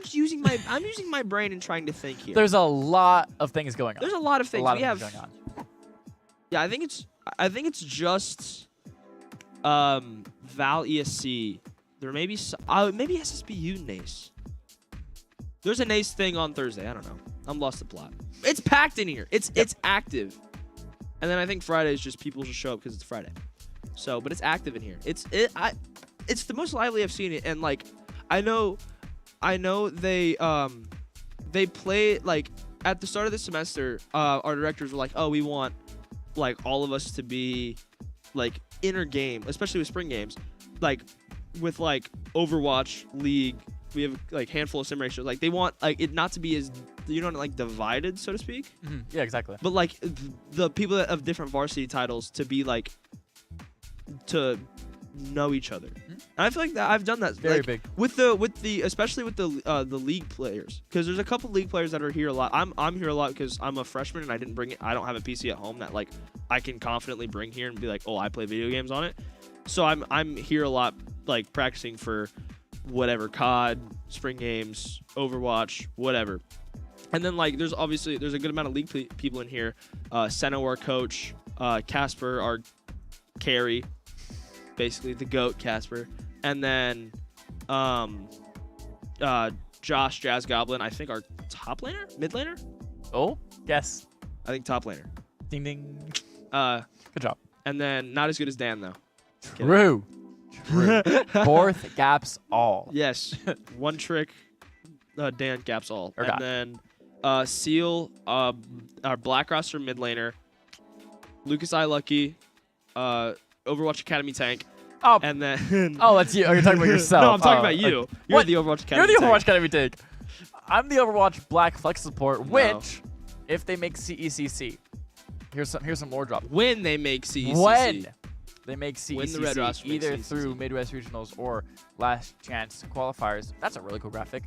just using my brain and trying to think here. There's a lot of things going on. There's a lot of things. A lot we of have. things going on. Yeah, I think it's just Val ESC. There may be maybe SSBU NACE. There's a NACE thing on Thursday. I don't know. I'm lost the plot. It's packed in here. It's active. And then I think Friday is just people just show up because it's Friday. So, but it's active in here. It's the most lively I've seen it. And like, I know they play like at the start of the semester. Our directors were like, oh, we want like all of us to be like inner game, especially with spring games, like with like Overwatch, League. We have like handful of sim ratios. Like they want like it not to be as like divided, so to speak. Mm-hmm. Yeah, exactly. But like the people that have different varsity titles to be like to know each other. Mm-hmm. And I feel like that I've done that very like, big with the especially with the league players, because there's a couple league players that are here a lot. I'm here a lot because I'm a freshman and I don't have a PC at home that like I can confidently bring here and be like, oh, I play video games on it. So I'm here a lot like practicing for whatever, COD, spring games, Overwatch, whatever. And then like there's a good amount of league people in here. Seno, our coach, Casper, our carry, basically the GOAT Casper, and then Josh Jazz Goblin, I think our top laner, mid laner. Oh, yes. I think top laner. Ding ding. Good job. And then not as good as Dan though. True. Fourth gaps all. Yes. One trick. Dan gaps all. Or and then Seal, our black roster mid laner. Lucas I Lucky, Overwatch Academy tank. Oh. And then oh, that's you. Oh, you're talking about yourself. No, I'm talking about you. You're what? the Overwatch Academy. You're the tank. Overwatch Academy tank. I'm the Overwatch Black Flex support, which, if they make CECC, here's some more drop. When they make CECC. When they make CECC, when the Red roster either CECC. through Midwest Regionals or Last Chance Qualifiers. That's a really cool graphic.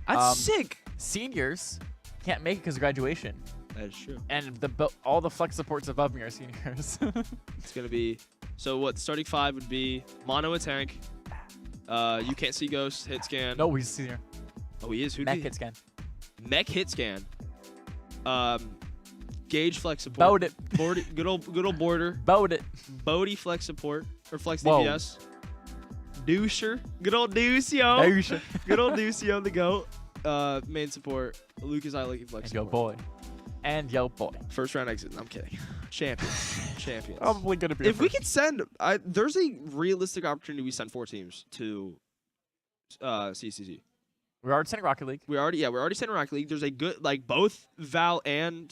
That's sick. Seniors can't make it because of graduation. That is true. And all the flex supports above me are seniors. It's gonna be so. What starting five would be? Mono a tank. You can't see ghost hit scan. No, he's senior. Oh, he is. Who'd Mech be? hit scan. Mech hit scan. Gauge flex support. Bode it. Good old border. Bode it. Bodie flex support or flex Whoa. DPS. Deucer. Good old Deucio. Deucer. Good old Deucio, the GOAT. Main support. Lucas I Lucky flex And yo support. boy. And yo boy. First round exit. I'm kidding. Champions. Probably gonna be. If we could send, there's a realistic opportunity we send 4 teams to CCC. We're already sending Rocket League. We're already sending Rocket League. There's a good, like both Val and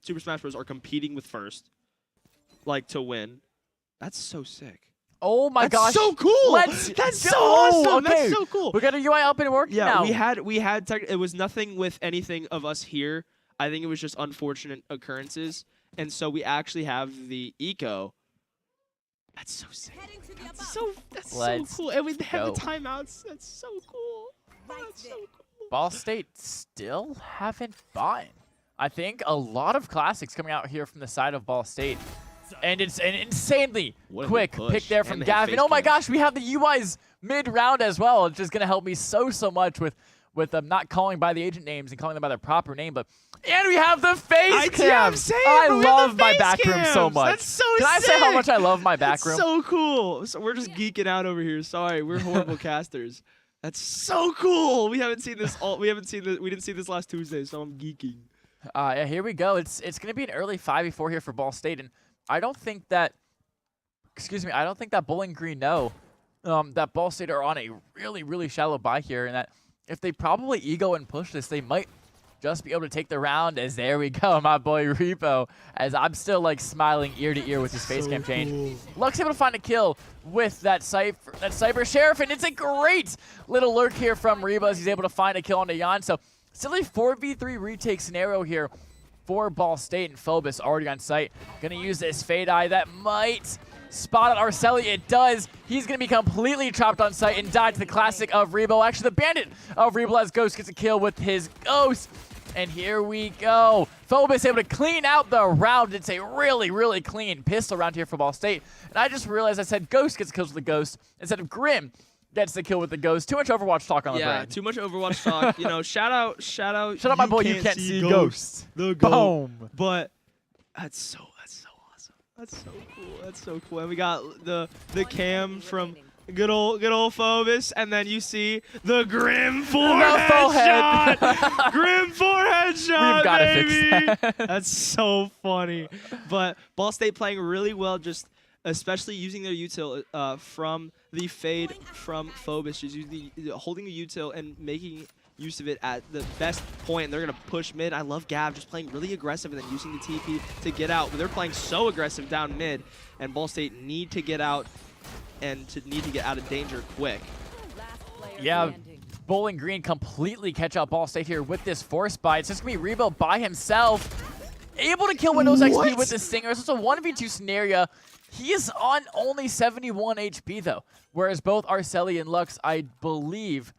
Super Smash Bros. Are competing with first, like to win. That's so sick. Oh my gosh. That's so cool. Let's That's go. so awesome. Okay. That's so cool. We got a UI up and working now. we had it was nothing with anything of us here. I think it was just unfortunate occurrences. And so we actually have the eco. That's so sick. That's so cool. And we have the timeouts. That's so cool. That's so cool. Ball State still haven't bought. I think a lot of classics coming out here from the side of Ball State. And it's an insanely quick pick there from Gavin. Oh my gosh, we have the UIs mid-round as well. It's just going to help me so much with them not calling by the agent names and calling them by their proper name. And we have the face cam. I love my back room so much. That's so Can I say how much I love my back room? That's so cool. So we're just geeking out over here. Sorry, we're horrible casters. That's so cool. We haven't seen this we didn't see this last Tuesday, so I'm geeking. Yeah, here we go. It's going to be an early 5v4 here for Ball State, and I don't think that Bowling Green know that Ball State are on a really shallow buy here, and that if they probably ego and push this, they might just be able to take the round. As there we go, my boy Repo, as I'm still like smiling ear to ear with his face cam change. Luck's able to find a kill with that Cyber Sheriff, and it's a great little lurk here from Reba as he's able to find a kill on Jan. So still a 4v3 retake scenario here for Ball State, and Phobos already on site. Gonna use this Fade Eye that might spot out Arceli. It does. He's gonna be completely trapped on site and die to the classic of Rebo. Actually, the bandit of Rebo as Ghost gets a kill with his Ghost. And here we go. Phobos able to clean out the round. It's a really clean pistol round here for Ball State. And I just realized I said Ghost gets kills with the Ghost instead of Grim gets the kill with the ghost. Too much Overwatch talk on the brain. Yeah, too much Overwatch talk. You know, shout out. Shout out my boy, you can't see ghosts. The GOAT. Boom. But that's so awesome. That's so cool. That's so cool. And we got the cam from good old Phobos, and then you see the grim forehead shot. Grim forehead shot. We've got to baby. fix that. That's so funny. But Ball State playing really well, just especially using their util from the fade from Phobos, just holding the util and making use of it at the best point. And they're going to push mid. I love Gav just playing really aggressive and then using the TP to get out. But they're playing so aggressive down mid, and Ball State need to get out and need to get out of danger quick. Yeah, Bowling Green completely catch up Ball State here with this force buy. It's just going to be Rebo by himself, able to kill Windows XP with the Stinger. It's a 1v2 scenario. He is on only 71 HP though, whereas both Arceli and Lux, I believe,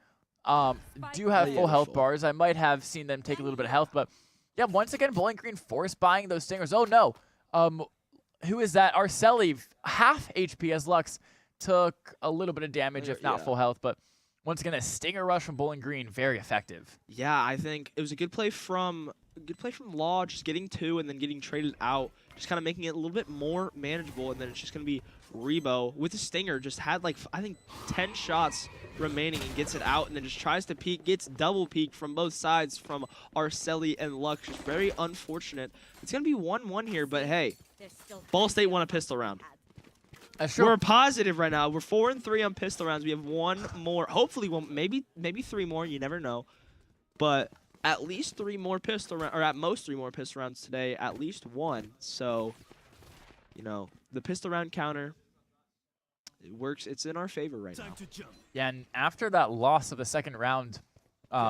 do have full health bars. I might have seen them take a little bit of health, but yeah, once again, Bowling Green force buying those Stingers. Oh no, who is that? Arceli, half HP as Lux took a little bit of damage, if not full health, but once again, a Stinger rush from Bowling Green, very effective. Yeah, I think it was a good play from Law, just getting 2 and then getting traded out, just kind of making it a little bit more manageable. And then it's just going to be Rebo with the Stinger, just had like, I think 10 shots remaining and gets it out, and then just tries to peek, gets double peeked from both sides from Arceli and Lux. Just very unfortunate. It's going to be 1-1 here, but hey, Ball State won a pistol round. We're positive right now. We're 4-3 on pistol rounds. We have one more. Hopefully, maybe 3 more. You never know. But at least 3 more pistol rounds, or at most 3 more pistol rounds today. At least 1. So, you know, the pistol round counter, it works. It's in our favor right now. Yeah, and after that loss of the second round,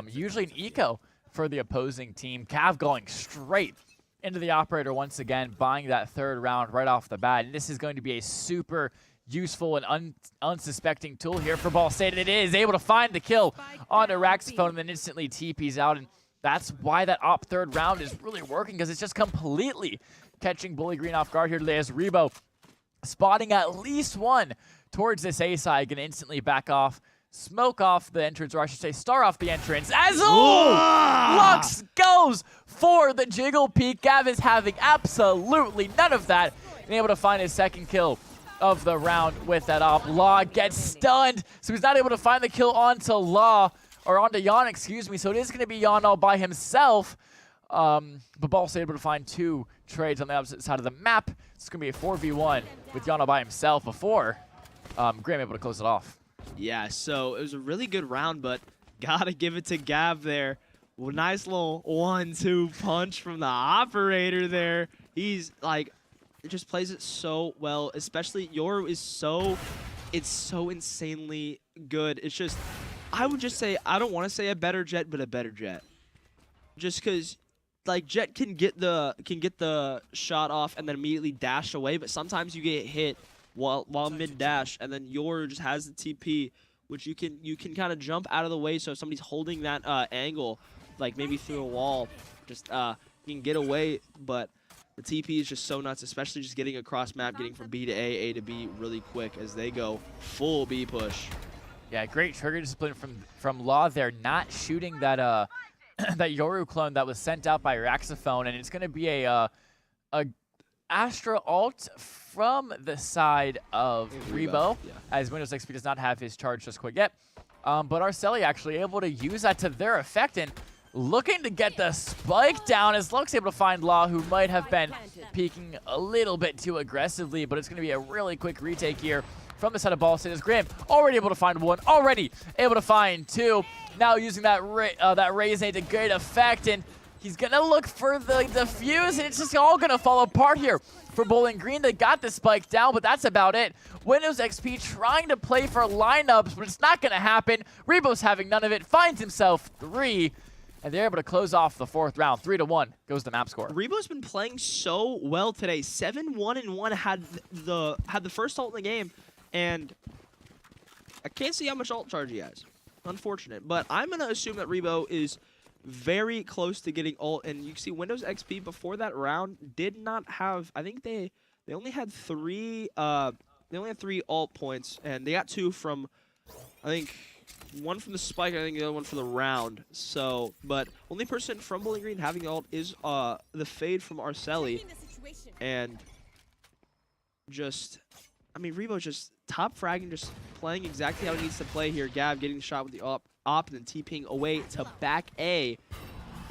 usually an eco for the opposing team. Cav going straight into the operator once again, buying that 3rd round right off the bat. And this is going to be a super useful and unsuspecting tool here for Ball State. And it is able to find the kill on Araxaphone and then instantly TPs out. And that's why that op 3rd round is really working, because it's just completely catching Bowling Green off guard here today, as Rebo spotting at least 1 towards this A side, gonna instantly back off, smoke off the entrance, or I should say star off the entrance, as Lux goes for the jiggle peek. Gav is having absolutely none of that, and able to find his 2nd kill of the round with that op. Law gets stunned, so he's not able to find the kill onto Law, or onto Yon, excuse me, so it is going to be Yon all by himself. But Ball State able to find 2 trades on the opposite side of the map. It's going to be a 4v1 with Yon all by himself before Graham able to close it off. Yeah, so it was a really good round, but gotta give it to Gav there. Well, nice little 1-2 punch from the operator there. He's like, it just plays it so well, especially Yoru is so insanely good. It's just, I would just say, I don't want to say a better Jet, but a better Jet. Just because, like, Jet can get the shot off and then immediately dash away, but sometimes you get hit while mid dash, and then Yoru just has the TP, which you can kind of jump out of the way. So if somebody's holding that angle, like maybe through a wall, just you can get away. But the TP is just so nuts, especially just getting across map, getting from B to A to B really quick as they go full B push. Yeah, great trigger discipline from Law there, not shooting that that Yoru clone that was sent out by Raxaphone, and it's going to be a Astra ult from the side of Rebo, as Windows XP does not have his charge just quite yet. But Arceli actually able to use that to their effect and looking to get the spike down, as Lux able to find Law, who might have been peeking a little bit too aggressively, but it's going to be a really quick retake here from the side of Ball State, as Graham already able to find 1, already able to find 2. Now using that raise nade to great effect, and he's going to look for the defuse, and it's just all going to fall apart here for Bowling Green. They got the spike down, but that's about it. Windows XP trying to play for lineups, but it's not going to happen. Rebo's having none of it, finds himself 3, and they're able to close off the 4th round. 3-1 goes the map score. Rebo's been playing so well today. 7-1-1, had the first ult in the game, and I can't see how much ult charge he has. Unfortunate, but I'm going to assume that Rebo is very close to getting ult, and you can see Windows XP before that round did not have, I think they only had 3 ult points, and they got 2 from I think one from the spike, I think the other one for the round. So, but only person from Bowling Green having the ult is the fade from Arceli. And just, I mean, Rebo just top fragging, just playing exactly how he needs to play here. Gav getting the shot with the op, and then TPing away to back A.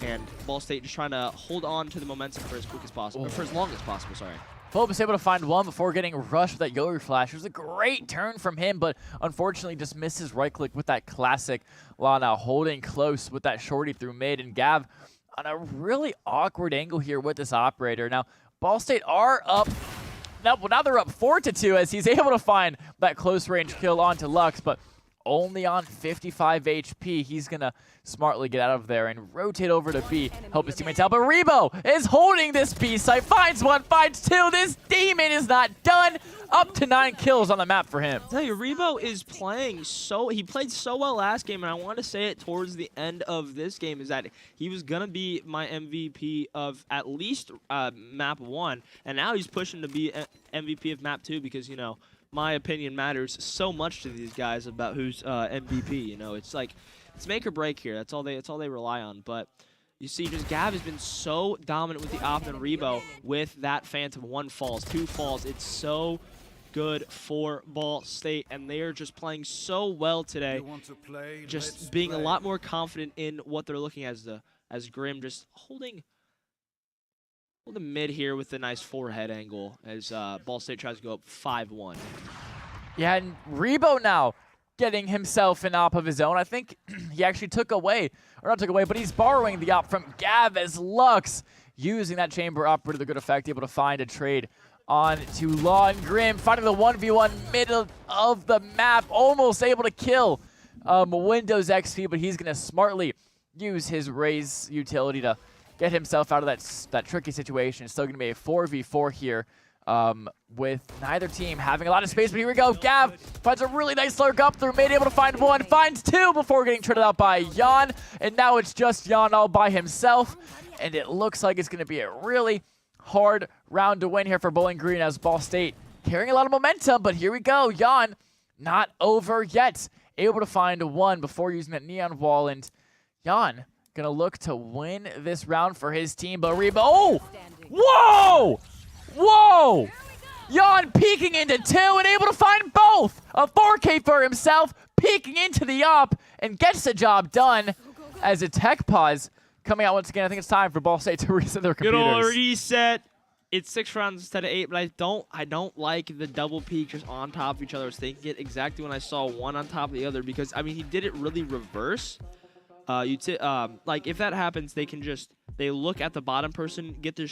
And Ball State just trying to hold on to the momentum for as quick as possible, for as long as possible, sorry. Philip was able to find one before getting rushed with that Yoru flash. It was a great turn from him, but unfortunately just missed his right click with that classic Lana, holding close with that shorty through mid. And Gav on a really awkward angle here with this operator. Now, Ball State are up. Now they're up 4-2 as he's able to find that close range kill onto Lux, but only on 55 HP. He's going to smartly get out of there and rotate over to B, help his teammates out. But Rebo is holding this B site, finds one, finds two. This demon is not done. Up to 9 kills on the map for him. I tell you, Rebo is playing he played so well last game, and I want to say it towards the end of this game, is that he was going to be my MVP of at least map 1, and now he's pushing to be MVP of map 2 because, you know, my opinion matters so much to these guys about who's MVP. You know, it's like it's make or break here. That's all they rely on. But you see, just Gav has been so dominant with the op and Rebo with that Phantom. 1 falls, 2 falls. It's so good for Ball State, and they are just playing so well today. Just being a lot more confident in what they're looking as Grim just holding the mid here with a nice forehead angle as Ball State tries to go up 5-1. Yeah, and Rebo now getting himself an op of his own. I think he actually took away, or not took away, but he's borrowing the op from Gav as Lux, using that chamber operator to good effect, able to find a trade on to Law and Grim, finding the 1v1 middle of the map, almost able to kill Windows XP, but he's going to smartly use his Raze utility to get himself out of that tricky situation. It's still going to be a 4v4 here with neither team having a lot of space. But here we go. Gav finds a really nice lurk up through mid, able to find one, finds 2 before getting traded out by Jan. And now it's just Jan all by himself. And it looks like it's going to be a really hard round to win here for Bowling Green as Ball State carrying a lot of momentum. But here we go. Jan not over yet. Able to find 1 before using that neon wall. And Jan gonna look to win this round for his team, but Rebo, oh! Whoa! Whoa! Jan peeking into 2 and able to find both! A 4K for himself, peeking into the op, and gets the job done as a tech pause coming out once again. I think it's time for Ball State to reset their computers. Good old reset. It's 6 rounds instead of 8, but I don't like the double peek just on top of each other. I was thinking it exactly when I saw one on top of the other because, I mean, he did it really reverse. Like if that happens, they look at the bottom person, get the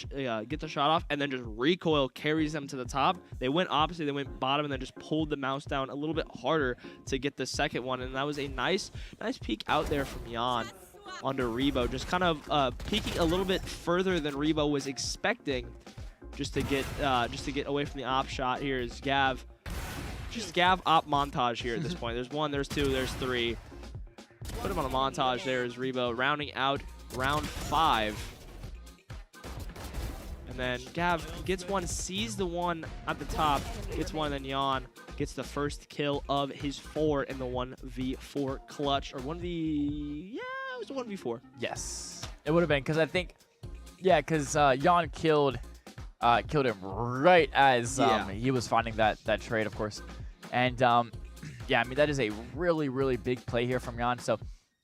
shot off, and then just recoil carries them to the top. They went opposite, they went bottom, and then just pulled the mouse down a little bit harder to get the second one. And that was a nice peek out there from Jan onto Rebo, just kind of peeking a little bit further than Rebo was expecting, just to get away from the op shot. Here is Gav, just Gav op montage here at this point. There's 1, there's 2, there's 3. Put him on a montage there as Rebo rounding out round 5. And then Gav gets 1, sees the one at the top, gets 1, and then Jan gets the first kill of his 4 in the 1v4 clutch. Or 1v... yeah, it was a 1v4. Yes, it would have been, because I think... yeah, because Jan killed him right as he was finding that trade, of course. And... yeah, I mean, that is a really, really big play here from Jan. So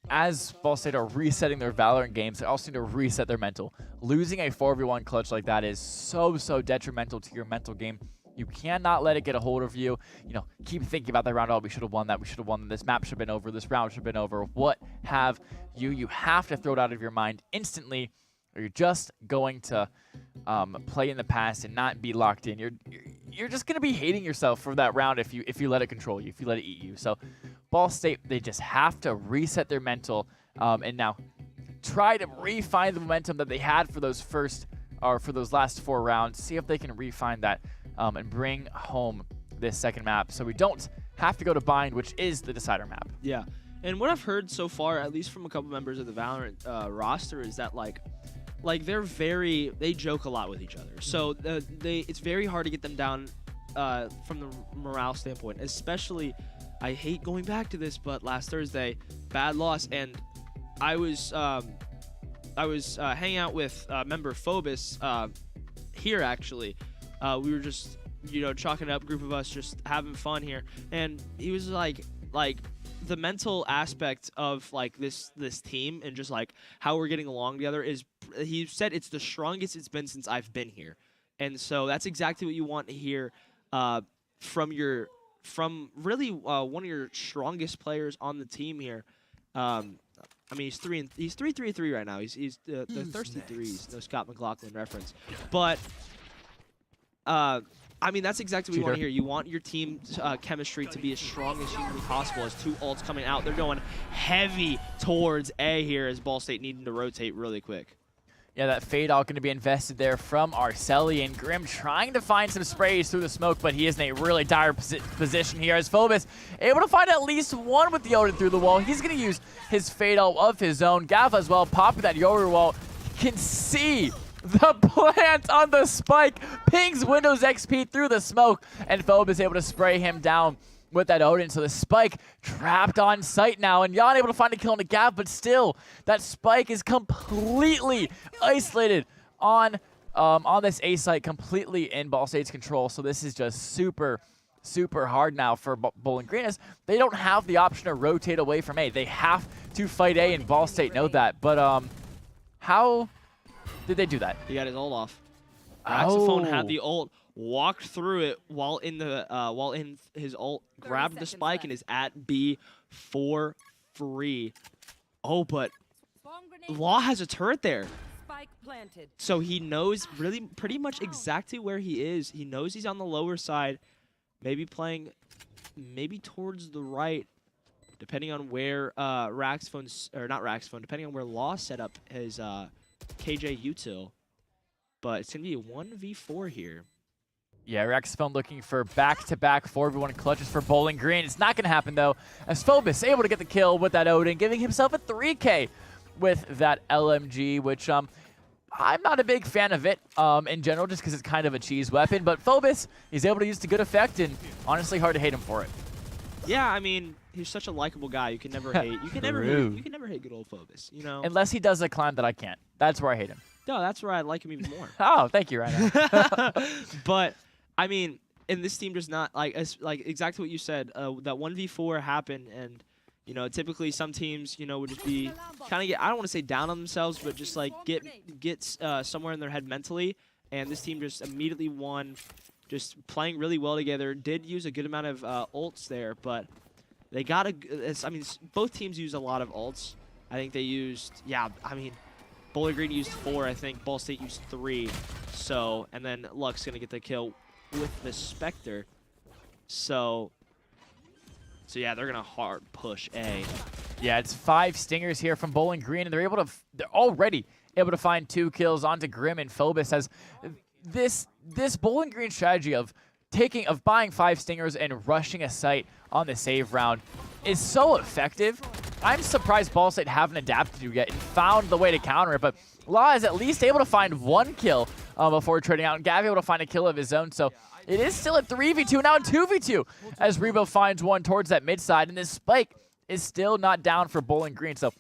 as Ball State are resetting their Valorant games, they also need to reset their mental. Losing a 4v1 clutch like that is so detrimental to your mental game. You cannot let it get a hold of you. You know, keep thinking about that round. Oh, we should have won that. We should have won. This map should have been over. This round should have been over. What have you? You have to throw it out of your mind instantly, or you're just going to play in the past and not be locked in. You're just going to be hating yourself for that round if you let it control you, if you let it eat you. So Ball State, they just have to reset their mental and now try to refine the momentum that they had for those last 4 rounds. See if they can refine that and bring home this second map so we don't have to go to Bind, which is the decider map. Yeah, and what I've heard so far, at least from a couple members of the Valorant roster, is that like they joke a lot with each other. So it's very hard to get them down from the morale standpoint, especially I hate going back to this, but last Thursday, bad loss, and I was hanging out with member Phobos here actually. We were just chalking it up, group of us just having fun here, and he was like the mental aspect of like this team and just like how we're getting along together is, he said it's the strongest it's been since I've been here, and so that's exactly what you want to hear from really one of your strongest players on the team here. I mean, he's 3-3 right now. He's the thirsty threes. No Scott McLaughlin reference, but I mean, that's exactly what you want to hear. You want your team's chemistry to be as strong as humanly possible. As two ults coming out, they're going heavy towards A here as Ball State needing to rotate really quick. Yeah, that fade out going to be invested there from Arceli, and Grim trying to find some sprays through the smoke, but he is in a really dire position here as Phobos able to find at least one with the Odin through the wall. He's going to use his fade out of his own. Gav as well, popping that Yoru wall. Can see the plant on the spike, pings Windows XP through the smoke, and Phobos able to spray him down with that Odin. So the spike trapped on site now, and Jan able to find a kill on the Gav, but still that spike is completely isolated on this A site, completely in Ball State's control. So this is just super hard now for Bowling Green, as they don't have the option to rotate away from A. They have to fight A, and Ball State know that. But how did they do that? He got his ult off. Raxophone had the ult, walked through it while in his ult, grabbed the spike, and is at B for free. Oh, but Law has a turret there. So he knows really pretty much exactly where he is. He knows he's on the lower side, maybe playing towards the right, depending on where depending on where Law set up his KJ util. But it's going to be a 1v4 here. Yeah, Raxophone looking for back-to-back 4v1 clutches for Bowling Green. It's not going to happen, though, as Phobos able to get the kill with that Odin, giving himself a 3K with that LMG, which I'm not a big fan of it in general, just because it's kind of a cheese weapon. But Phobos, he's able to use to good effect, and honestly, hard to hate him for it. Yeah, I mean, he's such a likable guy. You can never hate. You can never hate good old Phobos. Unless he does a climb that I can't. That's where I hate him. No, that's where I like him even more. Oh, thank you, Ryan. But I mean, and this team does not like exactly what you said. That 1v4 happened, and typically some teams would just be kind of get, I don't want to say down on themselves, but just like get somewhere in their head mentally. And this team just immediately won, just playing really well together. Did use a good amount of ults there, but they got I mean, both teams used a lot of ults. I think they used, Bowling Green used 4, I think. Ball State used 3. So, and then Luck's going to get the kill with the Spectre. So yeah, they're going to hard push A. Yeah, it's 5 stingers here from Bowling Green, and they're already able to find 2 kills onto Grim and Phobos, as this Bowling Green strategy of buying 5 stingers and rushing a site on the save round is so effective. I'm surprised Ball State haven't adapted to yet and found the way to counter it, but Law is at least able to find 1 kill before trading out, and Gav able to find a kill of his own. So it is still a 3v2, now a 2v2, as Rebo finds one towards that mid side, and this spike is still not down for Bowling Green. So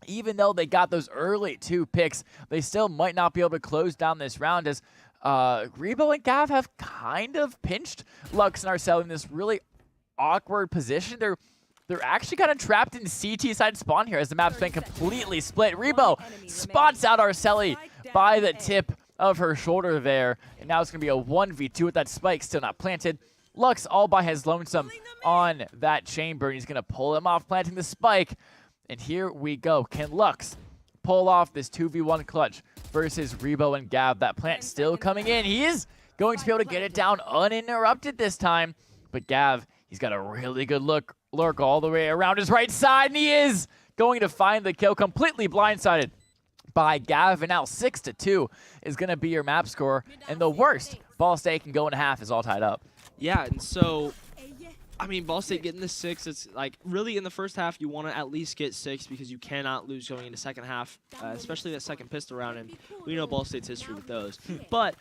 even though they got those early 2 picks, they still might not be able to close down this round, as Rebo and Gav have kind of pinched Lux and Arcel in this really awkward position. They're actually kind of trapped in CT side spawn here, as the map's been completely split. Rebo spots out Arceli by the tip of her shoulder there, and now it's going to be a 1v2 with that spike still not planted. Lux all by his lonesome on that chamber, and he's going to pull him off, planting the spike. And here we go. Can Lux pull off this 2v1 clutch versus Rebo and Gav? That plant still coming in. He is going to be able to get it down uninterrupted this time. But Gav, he's got a really good lurk all the way around his right side, and he is going to find the kill, completely blindsided by Gav. And now 6-2 is going to be your map score, and the worst Ball State can go in half is all tied up. Yeah, and so, I mean, Ball State getting the 6, it's like, really in the first half, you want to at least get 6 because you cannot lose going into second half, especially that second pistol round, and we know Ball State's history with those. But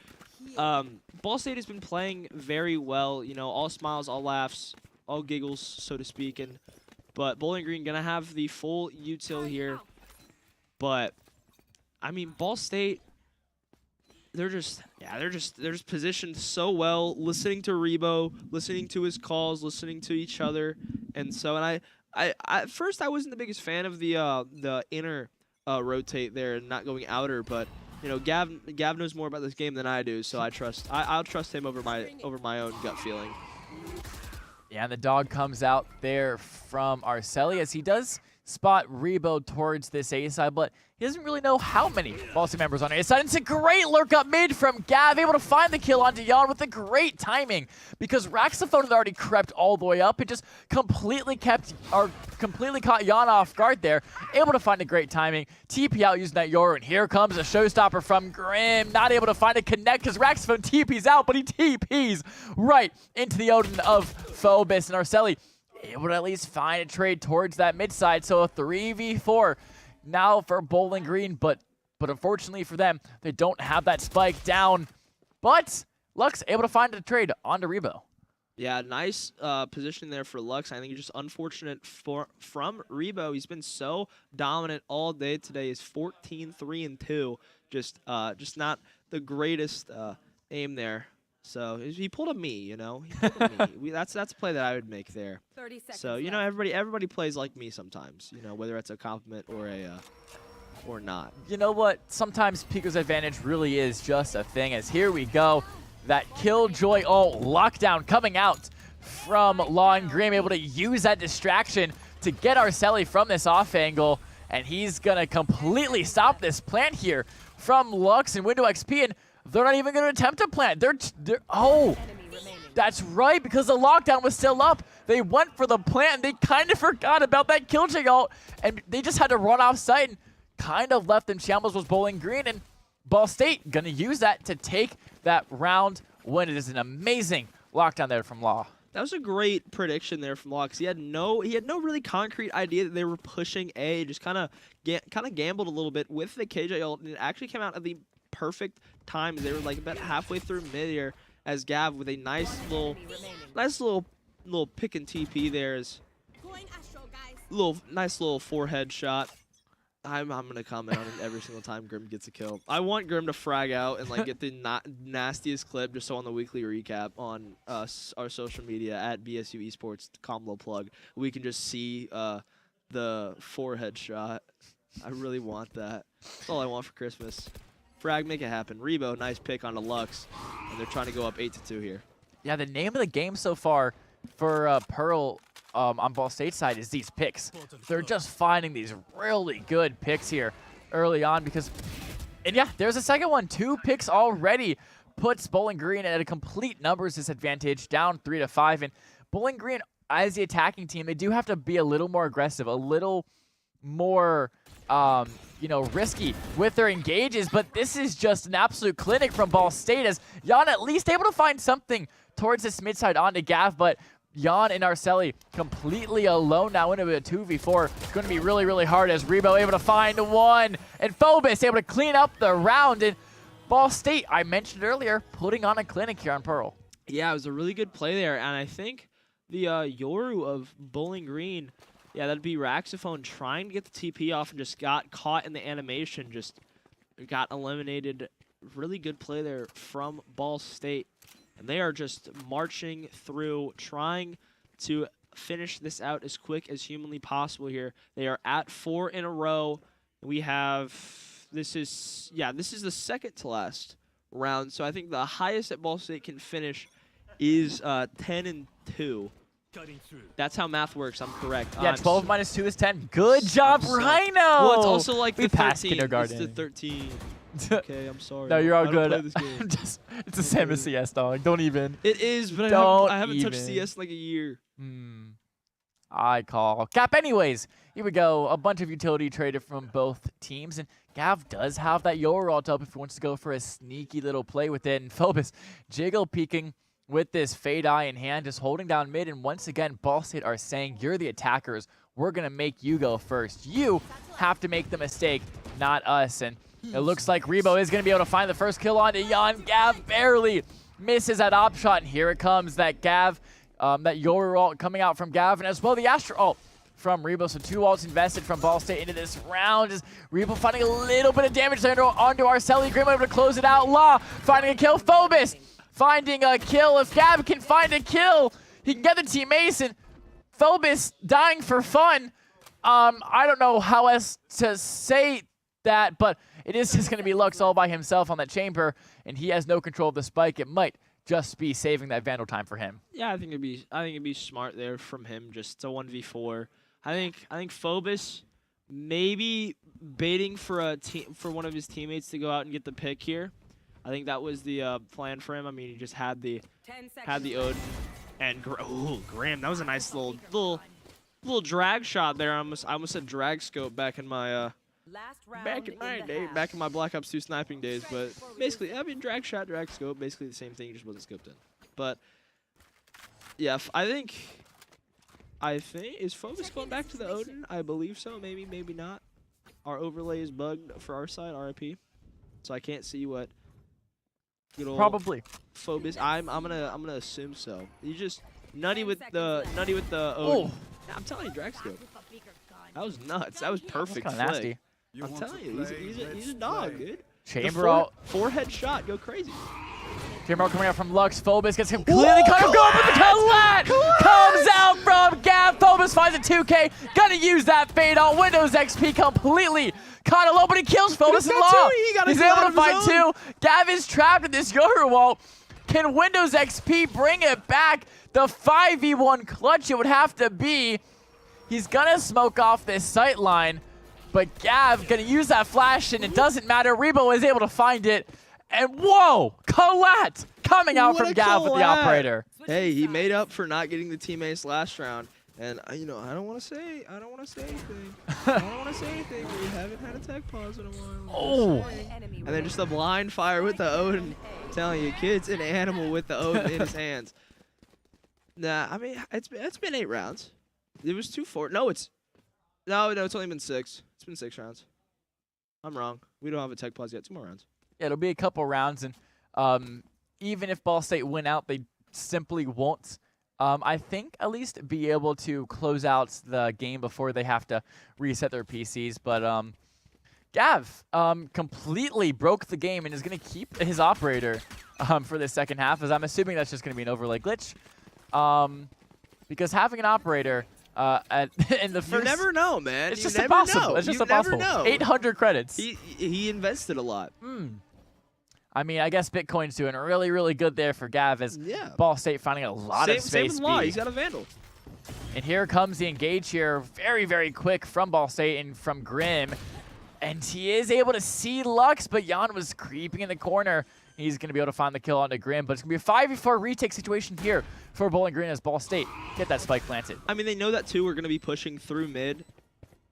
Ball State has been playing very well, all smiles, all laughs, all giggles, so to speak. But Bowling Green gonna have the full util here. But I mean, Ball State, they're just positioned so well, listening to Rebo, listening to his calls, listening to each other, and I at first I wasn't the biggest fan of the inner rotate there and not going outer, but you know, Gav knows more about this game than I do, so I'll trust him over my own gut feeling. Yeah, and the dog comes out there from Arceli as he does spot Rebo towards this A side, but he doesn't really know how many Ball State members on A side. It's a great lurk up mid from Gav, able to find the kill onto Jan with a great timing because Raxophone had already crept all the way up. It just completely caught Jan off guard there, able to find a great timing. TP out using that Yoru, and here comes a showstopper from Grim, not able to find a connect because Raxophone TP's out, but he TP's right into the Odin of Phobos, and Arceli able to at least find a trade towards that mid side. So a 3v4 now for Bowling Green, but unfortunately for them, they don't have that spike down. But Lux able to find a trade onto Rebo. Yeah, nice position there for Lux. I think it's just unfortunate from Rebo. He's been so dominant all day today. He's 14-3-2. Just not the greatest aim there. So he pulled a me, you know. He pulled a me. That's a play that I would make there. 30 seconds so you know, everybody plays like me sometimes. You know, whether it's a compliment or not. You know what? Sometimes Pico's advantage really is just a thing. As here we go, that Killjoy ult lockdown coming out from Law and Grim, able to use that distraction to get Arceli from this off angle, and he's gonna completely stop this plant here from Lux and Window XP, and they're not even going to attempt to plant. Oh, that's right, because the lockdown was still up. They went for the plant, and they kind of forgot about that Killjoy ult, and they just had to run off site and kind of left in shambles was Bowling Green, and Ball State going to use that to take that round win. It is an amazing lockdown there from Law. That was a great prediction there from Law, because he had no really concrete idea that they were pushing A. Just kind of gambled a little bit with the KJ ult, and it actually came out at the perfect time. They were like about halfway through mid here as Gav with a nice little pick and TP there is nice little forehead shot. I'm gonna comment on it every single time Grim gets a kill. I want Grim to frag out and like get the nastiest clip just so on the weekly recap on our social media at BSU Esports combo plug. We can just see the forehead shot. I really want that. That's all I want for Christmas. Frag, make it happen. Rebo, nice pick on the Lux, and they're trying to go up 8-2 here. Yeah, the name of the game so far for Pearl on Ball State side is these picks. They're just finding these really good picks here early on and yeah, there's a second one. 2 picks already puts Bowling Green at a complete numbers disadvantage, down 3-5. And Bowling Green, as the attacking team, they do have to be a little more aggressive, a little more risky with their engages, but this is just an absolute clinic from Ball State as Jan at least able to find something towards this mid side onto Gav, but Jan and Arceli completely alone now into a 2v4. It's going to be really, really hard as Rebo able to find one, and Phobos able to clean up the round, and Ball State, I mentioned earlier, putting on a clinic here on Pearl. Yeah, it was a really good play there, and I think the Yoru of Bowling Green, yeah, that'd be Raxophone trying to get the TP off and just got caught in the animation, just got eliminated. Really good play there from Ball State. And they are just marching through, trying to finish this out as quick as humanly possible here. They are at 4 in a row. We have, this is the second to last round. So I think the highest that Ball State can finish is 10-2. That's how math works. I'm correct. Yeah, 12 minus 2 is 10. Good job, Rhino. Well, it's also like we the passed 13. kindergarten. It's the 13. Okay, I'm sorry. No, you're all I don't good. play this game. It's the same as CS, dog. Don't even. It is, but I haven't touched CS in like a year. I call cap. Anyways, here we go. A bunch of utility traded from both teams, and Gav does have that Yoru ult up if he wants to go for a sneaky little play with it. And Phobos jiggle peeking with this Fade Eye in hand, just holding down mid. And once again, Ball State are saying, you're the attackers. We're going to make you go first. You have to make the mistake, not us. And it looks like Rebo is going to be able to find the first kill onto Jan. Gav barely misses that op shot. And here it comes, that Gav That Yoru ult coming out from Gavin as well. The Astra ult from Rebo. So 2 ults invested from Ball State into this round. Is Rebo finding a little bit of damage there onto Arceli. Grim able to close it out. Law finding a kill. Phobos finding a kill. If Gavin can find a kill, he can get the team ace. And Phobos dying for fun. I don't know how else to say that, but it is just going to be Lux all by himself on that chamber, and he has no control of the spike. It might just be saving that Vandal time for him. Yeah, I think it'd be smart there from him just to 1v4. I think Phobos maybe baiting for one of his teammates to go out and get the pick here. I think that was the plan for him. I mean, he just had the Ode and Graham. That was a nice little drag shot there. I almost said drag scope back in my back in my Black Ops 2 sniping days, but basically, I mean, drag shot, drag scope, basically the same thing, it just wasn't scoped in. But yeah, I think is Phobos going back to the Odin? I believe so. Maybe, maybe not. Our overlay is bugged for our side, RIP. So I can't see what good old Probably Phobos. I'm gonna assume so. You just nutty with the Odin. Yeah, I'm telling you, drag scope. That was nuts. That was perfect. That's kind of nasty. I'm telling you, he's a dog, dude. Chamber ult. Forehead shot, go crazy. Chamber ult coming out from Lux. Phobos gets completely cut off. Going, but the Colette comes out from Gav. Phobos finds a 2K. Gonna use that fade on Windows XP completely. Caught a low, but he kills Phobos in Law. He's able to find 2. Gav is trapped in this Yoru ult. Can Windows XP bring it back? The 5v1 clutch it would have to be. He's gonna smoke off this sight line. But Gav gonna use that flash, and it doesn't matter. Rebo is able to find it. And whoa, Colette coming out from Gav with the operator. Hey, he made up for not getting the team ace last round. And I don't want to say anything. I don't want to say anything. We haven't had a tech pause in a while. Oh. And then just a blind fire with the Odin. I'm telling you, kid's an animal with the Odin in his hands. Nah, I mean, it's been 8 rounds. It was 2-4. No, it's only been 6. It's been 6 rounds. I'm wrong. We don't have a tech pause yet. 2 more rounds. Yeah, it'll be a couple rounds, and even if Ball State win out, they simply won't, I think, at least be able to close out the game before they have to reset their PCs. But Gav completely broke the game and is going to keep his operator for the second half, as I'm assuming that's just going to be an overlay glitch. Because having an operator in the first... You never know, man. It's just impossible. It's just impossible. 800 credits. He invested a lot. I mean, I guess Bitcoin's doing really, really good there for Gav, as Ball State finding a lot of space. Same with Law. He's got a Vandal. And here comes the engage here, very, very quick from Ball State and from Grim. And he is able to see Lux, but Jan was creeping in the corner. He's going to be able to find the kill onto Grim, but it's going to be a 5v4 retake situation here for Bowling Green as Ball State get that spike planted. I mean, they know that, too. We're going to be pushing through mid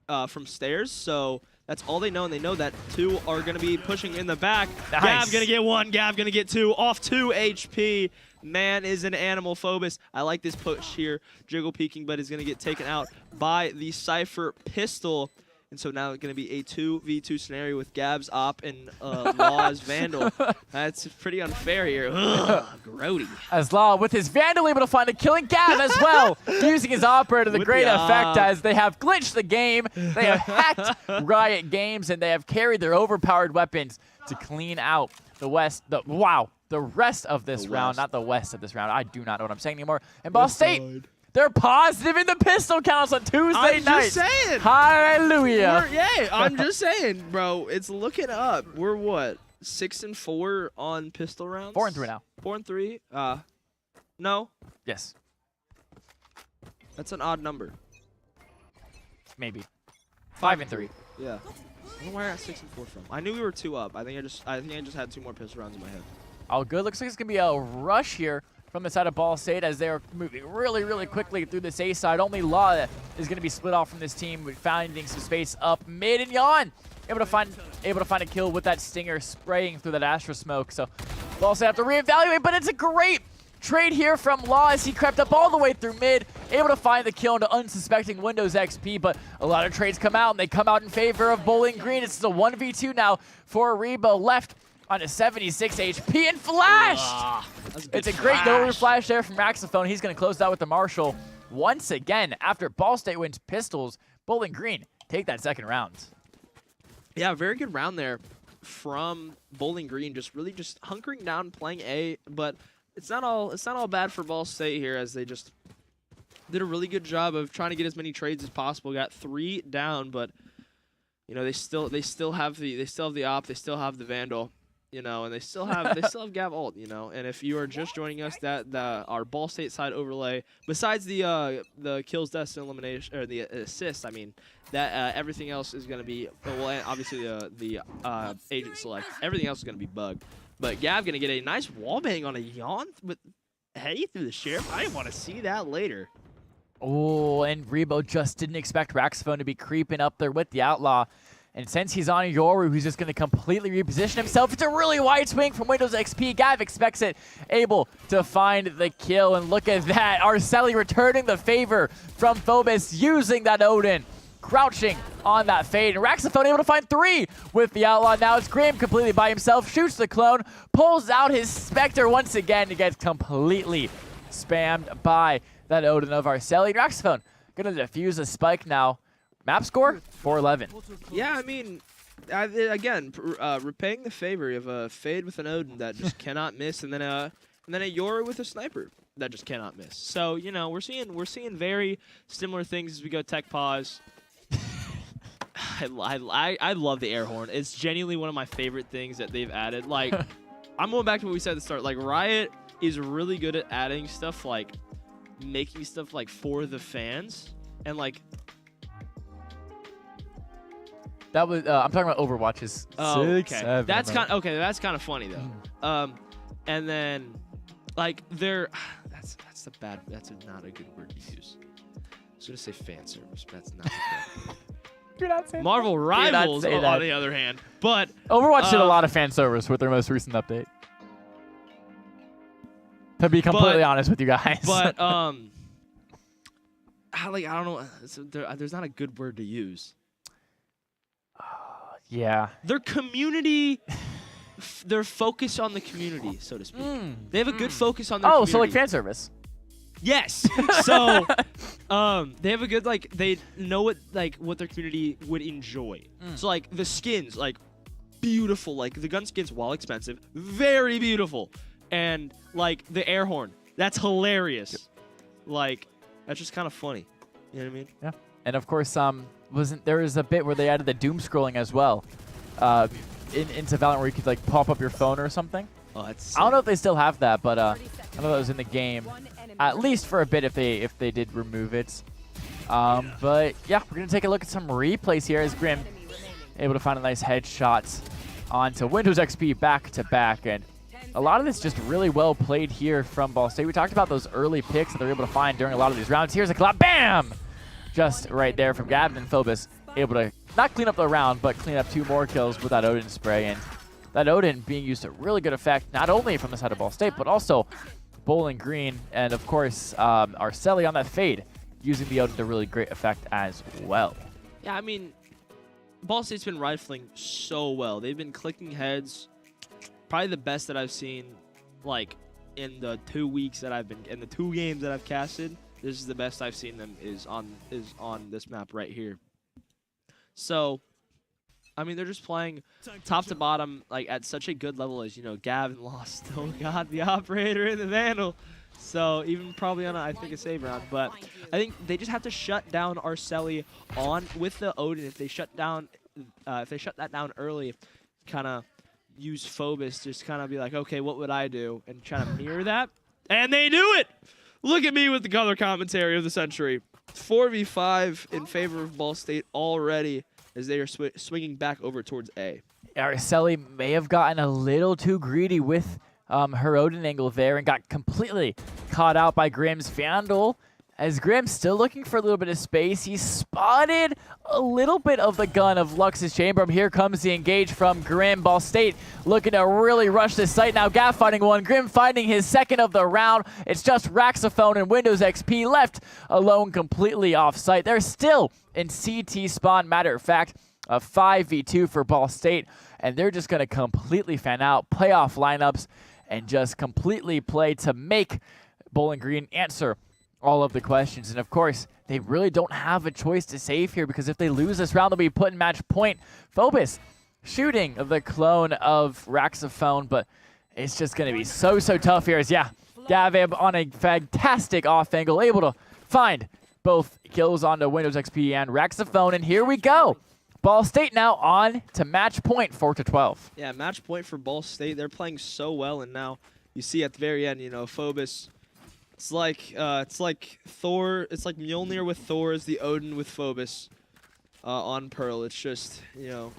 from stairs, so that's all they know, and they know that 2 are going to be pushing in the back. Nice. Gav going to get 1, Gav going to get 2, off 2 HP. Man is an animal. Phobos. I like this push here. Jiggle peeking, but is going to get taken out by the Cypher pistol. And so now it's going to be a 2v2 scenario with Gab's op and Law's Vandal. That's pretty unfair here. Ugh, grody. As Law with his Vandal able to find a killing Gav as well, using his operator to great effect, as they have glitched the game, they have hacked Riot Games, and they have carried their overpowered weapons to clean out the rest of this round. Not the west of this round. I do not know what I'm saying anymore. And Ball State, they're positive in the pistol counts on Tuesday night. I'm just saying. Hallelujah. I'm just saying, bro. It's looking up. We're what? 6-4 on pistol rounds? 4-3 now. 4-3? No. Yes. That's an odd number. Maybe. 5-3. Yeah. I don't know where I got 6-4 from. I knew we were 2 up. I think I just had 2 more pistol rounds in my head. All good. Looks like it's gonna be a rush here from the side of Ball State, as they're moving really, really quickly through this A side. Only Law is going to be split off from this team, finding some space up mid, and Jan able to find a kill with that Stinger spraying through that Astra smoke. So Ball State have to reevaluate, but it's a great trade here from Law as he crept up all the way through mid, able to find the kill into unsuspecting Windows XP. But a lot of trades come out, and they come out in favor of Bowling Green. It's a 1v2 now for Rebo left on a 76 HP and flash. It's a great no flash there from Raxophone. He's going to close out with the Marshall. Once again, after Ball State wins pistols, Bowling Green take that second round. Yeah, very good round there from Bowling Green. Just really just hunkering down, playing A, but it's not all bad for Ball State here, as they just did a really good job of trying to get as many trades as possible. Got 3 down, but you know, they still have the op, they still have the Vandal, you know, and they still have Gav ult, you know. And if you are just joining us, our Ball State side overlay, besides the kills, deaths, and elimination, or the assists, I mean, that everything else is going to be, well, and obviously the agent select, everything else is going to be bugged. But Gav going to get a nice wallbang on a yawn with Hey through the sheriff. I want to see that later. Oh, and Rebo just didn't expect Raxophone to be creeping up there with the Outlaw. And since he's on Yoru, he's just going to completely reposition himself. It's a really wide swing from Windows XP. Gav expects it, able to find the kill. And look at that. Arceli returning the favor from Phobos, using that Odin. Crouching on that fade. And Raxophone able to find 3 with the Outlaw. Now it's Graham completely by himself. Shoots the clone. Pulls out his Spectre once again. He gets completely spammed by that Odin of Arceli. Raxophone going to defuse a spike now. Map score, 411. Yeah, I mean, again, repaying the favor of a fade with an Odin that just cannot miss, and then a Yoru with a sniper that just cannot miss. So, you know, we're seeing very similar things as we go tech pause. I love the air horn. It's genuinely one of my favorite things that they've added. Like, I'm going back to what we said at the start. Like, Riot is really good at adding stuff, like making stuff like for the fans, and like. That was I'm talking about Overwatch's. Oh, okay. That's kind of funny though. And then like that's not a good word to use. I was gonna say fan service, but that's not. You're not saying Marvel Rivals, on the other hand, but Overwatch did a lot of fan service with their most recent update. To be completely honest with you guys. But I don't know. There's not a good word to use. Yeah. Their community, their focus on the community, so to speak. They have a good focus on their community. Oh, so like fan service. Yes. So they have a good, like, they know what their community would enjoy. So like the skins, like beautiful, like the gun skins, while expensive, very beautiful. And like the air horn, that's hilarious. Yep. Like, that's just kind of funny. You know what I mean? Yeah. And of course, there was a bit where they added the doom scrolling as well into Valorant, where you could like pop up your phone or something. Oh, that's sick. I don't know if they still have that, but I know that was in the game at least for a bit if they did remove it. But yeah, we're gonna take a look at some replays here as Grim able to find a nice headshot onto Windows XP back to back, and a lot of this just really well played here from Ball State. We talked about those early picks that they're able to find during a lot of these rounds. Here's a collab, bam! Just right there from Gavin and Phobos, able to not clean up the round, but clean up 2 more kills with that Odin spray. And that Odin being used to really good effect, not only from the side of Ball State, but also Bowling Green, and of course, Arceli on that fade, using the Odin to really great effect as well. Yeah, I mean, Ball State's been rifling so well. They've been clicking heads. Probably the best that I've seen, like, in the 2 weeks that I've been, in the 2 games that I've casted. This is the best I've seen them is on this map right here. So, I mean, they're just playing top to bottom, like, at such a good level as, you know, Gavin Lost still got the Operator and the Vandal. So, even probably on, I think, a save round. But I think they just have to shut down Arceli with the Odin. If they shut that down early, kind of use Phobos, just kind of be like, okay, what would I do? And try to mirror that. And they do it! Look at me with the color commentary of the century. 4v5 in favor of Ball State already as they are swinging back over towards A. Arceli may have gotten a little too greedy with her Odin angle there and got completely caught out by Grimm's Vandal. As Grimm's still looking for a little bit of space, he spotted a little bit of the gun of Lux's Chamber. Here comes the engage from Grimm. Ball State looking to really rush this site now. Gav finding one, Grimm finding his second of the round. It's just Raxophone and Windows XP left alone completely off site. They're still in CT spawn, matter of fact. a 5v2 for Ball State, and they're just going to completely fan out, playoff lineups, and just completely play to make Bowling Green answer all of the questions. And of course, they really don't have a choice to save here, because if they lose this round, they'll be put in match point. Phobos shooting the clone of Raxophone, but it's just going to be so tough here. As Gavib on a fantastic off angle, able to find both kills onto Windows XP and Raxophone, and here we go. Ball State now on to match point, 4-12. Yeah, match point for Ball State. They're playing so well, and now you see at the very end, you know, Phobos. It's like Thor. It's like Mjolnir with Thor is the Odin with Phobos on Pearl. It's just, you know,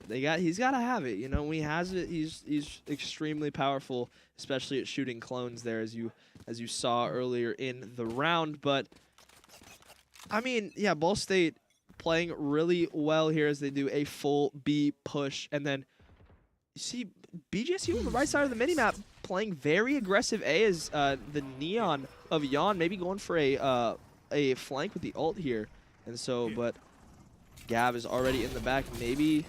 he's got to have it. You know, when he has it, he's extremely powerful, especially at shooting clones there, as you saw earlier in the round. But I mean, yeah, Ball State playing really well here as they do a full B push, and then you see BGSU on the right side of the minimap playing very aggressive A as the Neon of Yon maybe going for a flank with the ult here, and so but Gav is already in the back, maybe.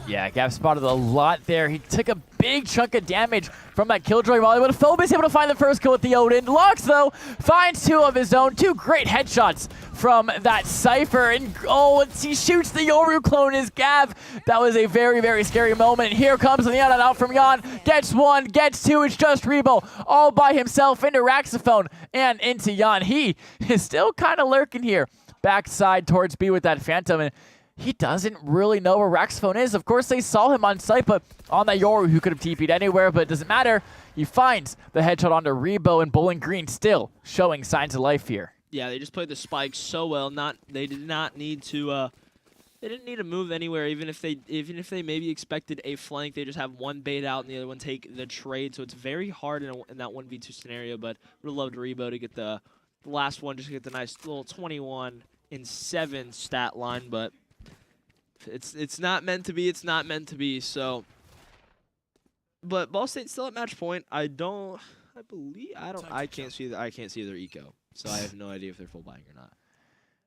Yeah, Gav spotted a lot there. He took a big chunk of damage from that Killjoy volley, but Phobos able to find the first kill with the Odin. Lux, though, finds two of his own. Two great headshots from that Cypher. And, oh, he shoots the Yoru clone as Gav. That was a very scary moment. And here comes the out from Yon. Gets one, gets two. It's just Rebo all by himself into Raxophone and into Yon. He is still kind of lurking here. Backside towards B with that Phantom, and he doesn't really know where Raxophone is. Of course, they saw him on site, but on that Yoru, who could have TP'd anywhere, but it doesn't matter. He finds the headshot onto Rebo, and Bowling Green still showing signs of life here. Yeah, they just played the spike so well. They did not need to. They didn't need to move anywhere. Even if they maybe expected a flank, they just have one bait out and the other one take the trade. So it's very hard in that 1v2 scenario. But would have loved Rebo to get the last one, just to get the nice little 21-7 stat line, but. It's not meant to be. It's not meant to be. So, but Ball State's still at match point. I can't see their eco. So I have no idea if they're full buying or not.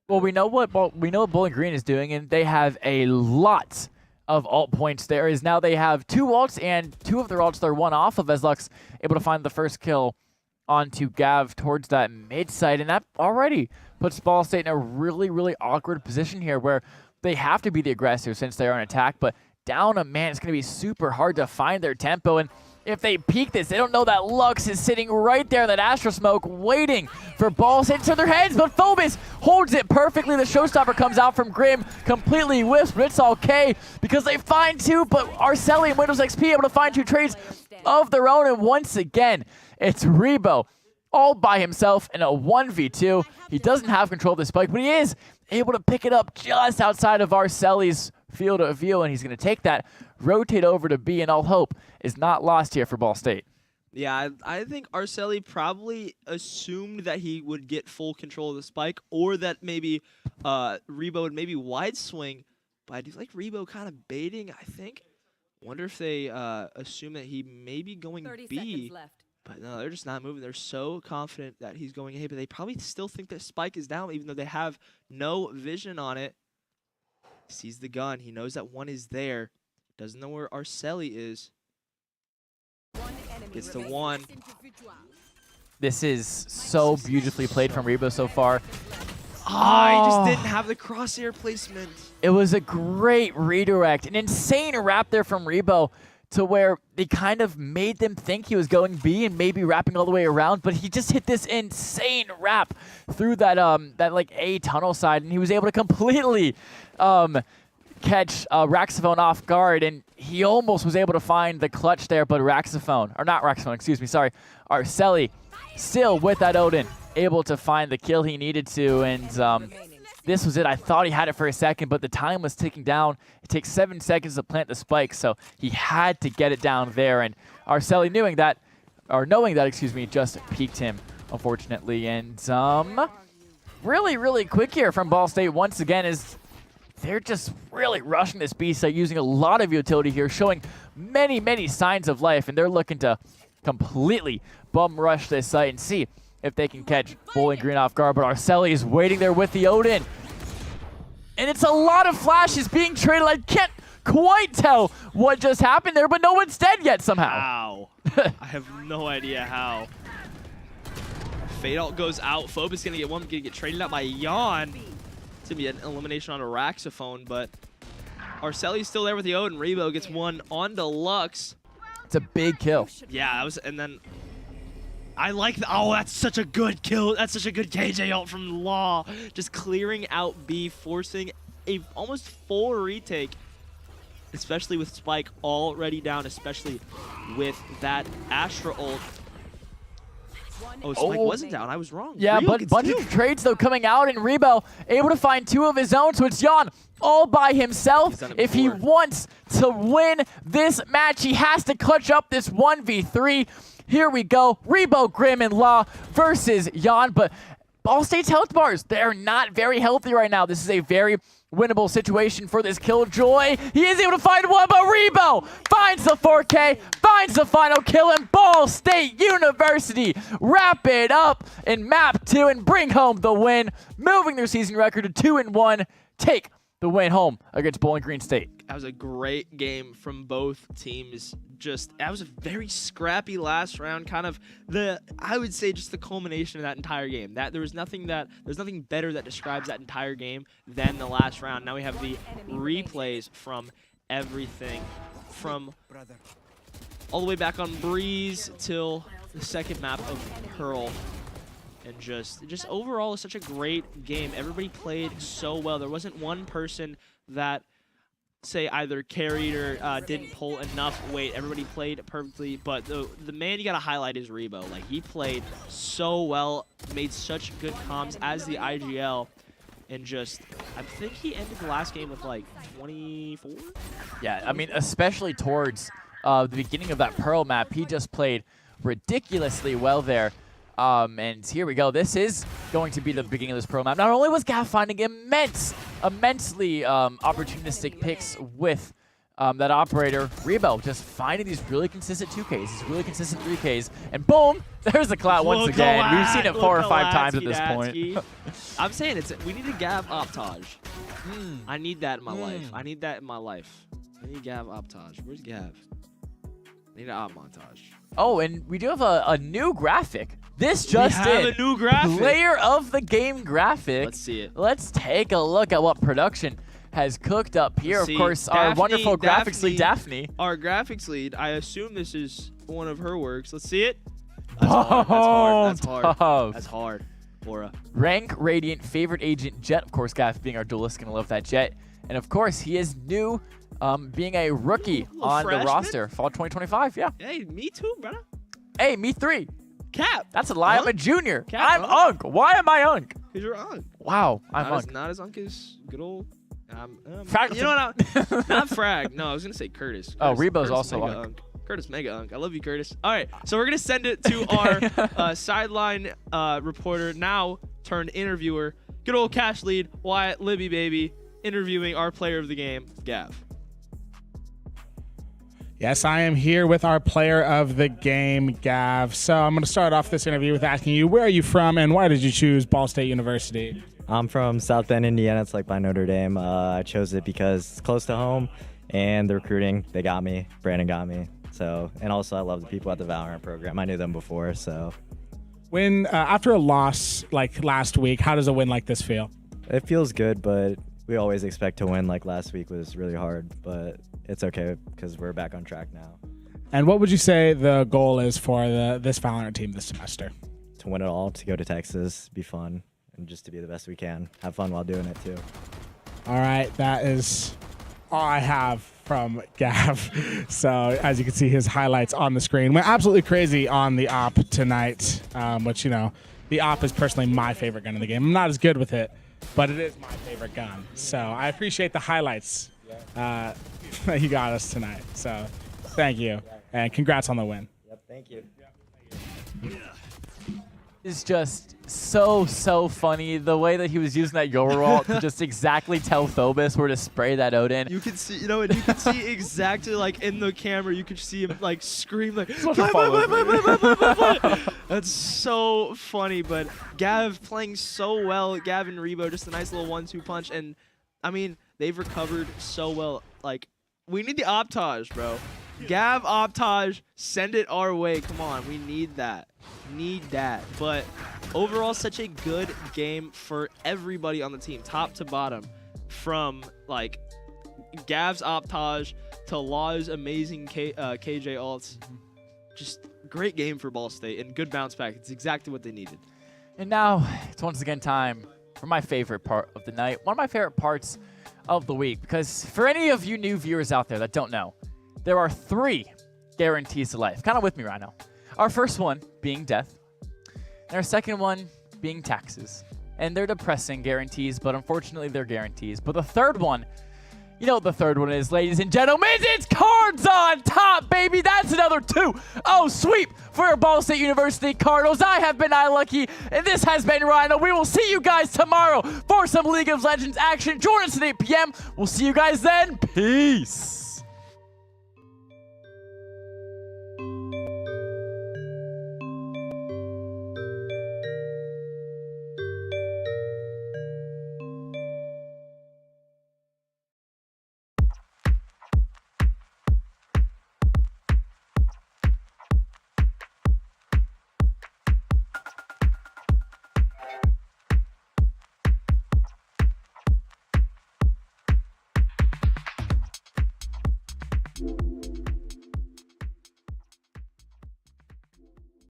Well, we know what Bowling Green is doing, and they have a lot of alt points. Now they have two alts, and two of their alts they're one off of, as Lux able to find the first kill onto Gav towards that mid side, and that already puts Ball State in a really awkward position here, where they have to be the aggressor since they are on attack, but down a man, it's going to be super hard to find their tempo. And if they peek this, they don't know that Lux is sitting right there in that Astro Smoke waiting for Ball State to their heads, but Phobos holds it perfectly. The showstopper comes out from Grim, completely whiffs, but it's okay because they find two, but Arceli and Windows XP able to find two trades of their own, and once again, it's Rebo all by himself in a 1v2. He doesn't have control of the spike, but he is able to pick it up just outside of Arceli's field of view, and he's going to take that, rotate over to B, and all hope is not lost here for Ball State. Yeah, I think Arceli probably assumed that he would get full control of the spike, or that maybe Rebo would maybe wide swing, but I do like Rebo kind of baiting, I think. Wonder if they assume that he may be going 30 B. seconds left. But no, they're just not moving. They're so confident that he's going A, but they probably still think that spike is down, even though they have no vision on it. He sees the gun. He knows that one is there. Doesn't know where Arceli is. Gets the one. This is so beautifully played from Rebo so far. Oh, he just didn't have the crosshair placement. It was a great redirect. An insane wrap there from Rebo, to where they kind of made them think he was going B and maybe wrapping all the way around, but he just hit this insane wrap through that like A tunnel side, and he was able to completely catch Raxophone off guard, and he almost was able to find the clutch there, but Arceli still with that Odin, able to find the kill he needed to, and this was it. I thought he had it for a second, but the time was ticking down. It takes 7 seconds to plant the spike, so he had to get it down there. And Arceli knowing that, just peeked him, unfortunately. And really quick here from Ball State once again, is they're just really rushing this B site, using a lot of utility here, showing many signs of life, and they're looking to completely bum rush this site and see if they can catch Bowling Green off guard. But Arceli is waiting there with the Odin. And it's a lot of flashes being traded. I can't quite tell what just happened there, but no one's dead yet somehow. How? I have no idea how. Fade Alt goes out. Phobos gonna get one, gonna get traded out by Yawn. It's gonna be an elimination on a Raxophone, but Arceli's still there with the Odin. Rebo gets one on Deluxe. It's a big kill. Yeah, that was, and then I like the, oh, that's such a good kill. That's such a good KJ ult from Law. Just clearing out B, forcing a almost full retake, especially with Spike already down, especially with that Astra ult. Oh, Spike wasn't down. I was wrong. Yeah, Rebo but bunch of trades though coming out, and Rebo able to find 2 of his own, so it's Yawn all by himself. If he wants to win this match, he has to clutch up this 1v3. Here we go. Rebo, Grim, and Law versus Yawn, but Ball State's health bars, they're not very healthy right now. This is a very winnable situation for this Killjoy. He is able to find one, but Rebo finds the 4K, finds the final kill, and Ball State University wrap it up in map 2 and bring home the win, moving their season record to 2-1, take the win home against Bowling Green State. That was a great game from both teams. That was a very scrappy last round, kind of I would say just the culmination of that entire game. There's nothing better that describes that entire game than the last round. Now we have the replays from everything, from all the way back on Breeze till the second map of Pearl. And just overall, it's such a great game. Everybody played so well. There wasn't one person that, say, either carried or didn't pull enough weight. Everybody played perfectly, but the man you gotta highlight is Rebo. Like, he played so well, made such good comms as the IGL, and I think he ended the last game with like 24? Yeah, I mean, especially towards the beginning of that Pearl map, he just played ridiculously well there. And here we go. This is going to be the beginning of this Pearl map. Not only was Gav finding immensely opportunistic picks with that operator, Rebo just finding these really consistent 2Ks, these really consistent 3Ks, and boom, there's the clout once again. We've seen it 4 or 5 times at this point. I'm saying we need a Gav Optage. I need that in my life. I need that in my life. I need Gav Optage. Where's Gav? I need an op montage. Oh, and we do have a new graphic. This just a new graphic. Player of the game graphic. Let's see it. Let's take a look at what production has cooked up here. Of course, our wonderful graphics lead, Daphne. Our graphics lead, I assume this is one of her works. Let's see it. That's hard. That's hard. That's hard. Bora. Rank Radiant, favorite agent, Jet. Of course, Gav being our duelist, gonna love that Jet. And of course, he is new, being a rookie on the roster. Fall 2025, yeah. Hey, me too, brother. Hey, me 3. Cap. That's a lie. I'm a junior. Cap, I'm Unk. Why am I Unk? Because you're Unk. Wow, I'm Unk. Not as Unk as good old. Frag. You know what? Not Frag. No, I was gonna say Curtis. Oh, Rebo's also Unk. Curtis Mega Unk. I love you, Curtis. All right, so we're gonna send it to our sideline reporter, now turned interviewer, good old Cash Lead, Wyatt Libby baby, interviewing our player of the game, Gav. Yes, I am here with our player of the game, Gav. So I'm going to start off this interview with asking you, where are you from and why did you choose Ball State University? I'm from South Bend, Indiana. It's like by Notre Dame. I chose it because it's close to home and the recruiting, they got me. Brandon got me. So, and also I love the people at the Valorant program. I knew them before, so. When, after a loss like last week, how does a win like this feel? It feels good, but we always expect to win. Like last week was really hard, but it's okay because we're back on track now. And what would you say the goal is for this Valorant team this semester? To win it all, to go to Texas, be fun, and just to be the best we can. Have fun while doing it too. All right, that is all I have from Gav. So as you can see, his highlights on the screen. Went absolutely crazy on the op tonight, which, you know, the op is personally my favorite gun in the game. I'm not as good with it, but it is my favorite gun. So I appreciate the highlights that you got us tonight. So thank you, and congrats on the win. Yep, thank you. It's just so funny the way that he was using that Yoru ult to just exactly tell Phobos where to spray that Odin. You can see, and you can see exactly like in the camera, you could see him like scream like, That's so funny. But Gav playing so well. Gav and Rebo, just a nice little 1-2 punch, and I mean, they've recovered so well. Like, we need the Optage, bro. Gav Optage, send it our way. Come on, we need that. Need that. But overall, such a good game for everybody on the team, top to bottom. From, like, Gav's Optage to Law's amazing KJ ults. Just great game for Ball State and good bounce back. It's exactly what they needed. And now it's once again time for my favorite part of the night. One of my favorite parts of the week. Because for any of you new viewers out there that don't know, there are 3 guarantees to life. Kind of with me right now. Our first one being death. And our second one being taxes. And they're depressing guarantees, but unfortunately they're guarantees. But the third one, you know what the third one is, ladies and gentlemen. It's cards on top, baby. That's another 2-0 sweep for your Ball State University Cardinals. I have been iLucky, and this has been Rhino. We will see you guys tomorrow for some League of Legends action. Join us at 8 p.m. We'll see you guys then. Peace.